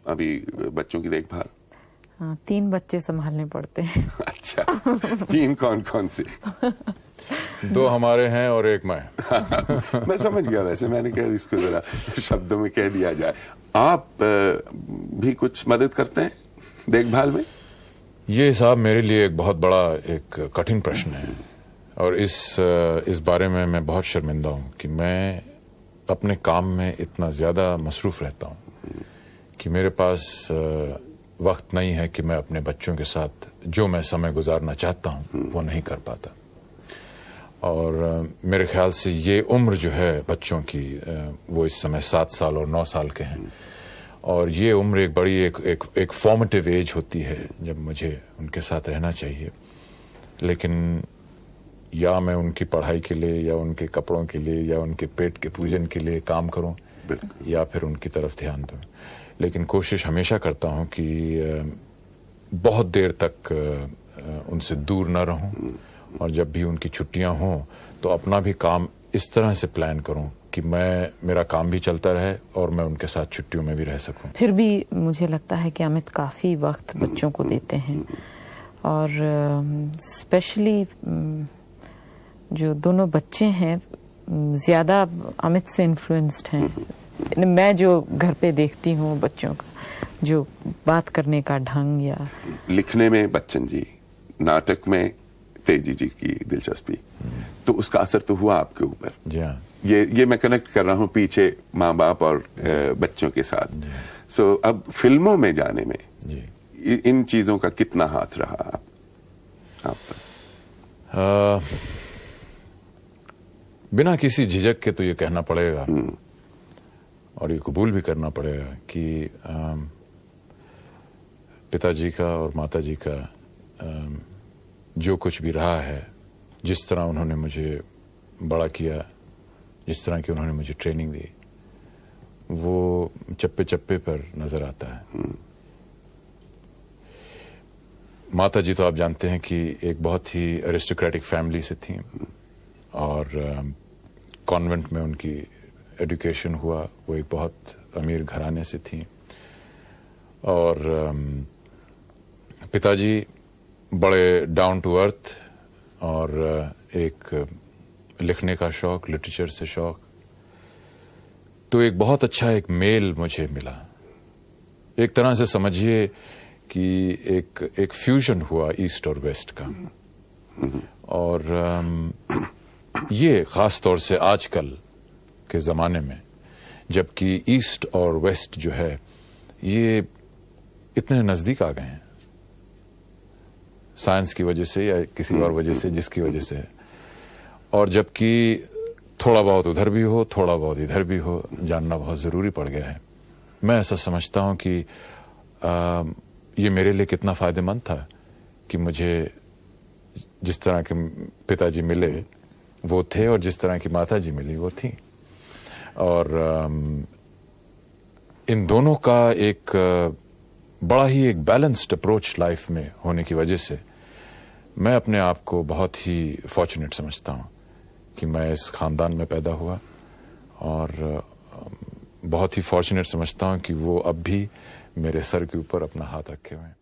अभी बच्चों की देखभाल? हाँ, 3 बच्चे संभालने पड़ते हैं। अच्छा, 3 कौन कौन से? 2 हमारे हैं और 1 मैं। मैं समझ गया, वैसे मैंने कहा इसको जरा शब्दों में कह दिया जाए। आप भी कुछ मदद करते हैं देखभाल में? ये साहब मेरे लिए एक बहुत बड़ा एक कठिन प्रश्न है और इस बारे में मैं बहुत शर्मिंदा हूँ कि मैं अपने काम में इतना ज़्यादा मसरूफ़ रहता हूँ कि मेरे पास वक्त नहीं है कि मैं अपने बच्चों के साथ जो मैं समय गुजारना चाहता हूँ वो नहीं कर पाता। और मेरे ख्याल से ये उम्र जो है बच्चों की वो इस समय 7 साल और 9 साल के हैं और ये उम्र एक बड़ी एक फॉर्मेटिव एज होती है जब मुझे उनके साथ रहना चाहिए। लेकिन या मैं उनकी पढ़ाई के लिए या उनके कपड़ों के लिए या उनके पेट के पूजन के लिए काम करूं या फिर उनकी तरफ ध्यान दूं। लेकिन कोशिश हमेशा करता हूं कि बहुत देर तक उनसे दूर न रहूं और जब भी उनकी छुट्टियां हों तो अपना भी काम इस तरह से प्लान करूं कि मेरा काम भी चलता रहे और मैं उनके साथ छुट्टियों में भी रह सकूं। फिर भी मुझे लगता है कि अमित काफ़ी वक्त बच्चों को देते हैं और स्पेशली जो दोनों बच्चे हैं ज़्यादा अमित से इन्फ्लुएंस्ड हैं। मैं जो घर पे देखती हूँ बच्चों का जो बात करने का ढंग या लिखने में बच्चन जी, नाटक में तेजी जी की दिलचस्पी, तो उसका असर तो हुआ आपके ऊपर। जी हाँ, ये मैं कनेक्ट कर रहा हूँ पीछे माँ बाप और बच्चों के साथ। सो अब फिल्मों में जाने में जी इन चीजों का कितना हाथ रहा आप पर? बिना किसी झिझक के तो ये कहना पड़ेगा और ये कबूल भी करना पड़ेगा कि पिताजी का और माताजी का जो कुछ भी रहा है, जिस तरह उन्होंने मुझे बड़ा किया, जिस तरह की उन्होंने मुझे ट्रेनिंग दी, वो चप्पे चप्पे पर नजर आता है। माताजी तो आप जानते हैं कि एक बहुत ही एरिस्टोक्रेटिक फैमिली से थी और कॉन्वेंट में उनकी एजुकेशन हुआ, वो एक बहुत अमीर घराने से थी। और पिताजी बड़े डाउन टू अर्थ और एक लिखने का शौक, लिटरेचर से शौक, तो एक बहुत अच्छा एक मेल मुझे मिला। एक तरह से समझिए कि एक फ्यूजन हुआ ईस्ट और वेस्ट का। और ये खास तौर से आजकल के ज़माने में जबकि ईस्ट और वेस्ट जो है ये इतने नज़दीक आ गए हैं साइंस की वजह से या किसी और वजह से जिसकी वजह से, और जबकि थोड़ा बहुत उधर भी हो थोड़ा बहुत इधर भी हो, जानना बहुत ज़रूरी पड़ गया है। मैं ऐसा समझता हूँ कि ये मेरे लिए कितना फ़ायदेमंद था कि मुझे जिस तरह के पिताजी मिले वो थे और जिस तरह की माताजी मिली वो थी। और इन दोनों का एक बड़ा ही एक बैलेंस्ड अप्रोच लाइफ में होने की वजह से मैं अपने आप को बहुत ही फॉर्चुनेट समझता हूँ कि मैं इस ख़ानदान में पैदा हुआ और बहुत ही फॉर्चुनेट समझता हूँ कि वो अब भी मेरे सर के ऊपर अपना हाथ रखे हुए हैं।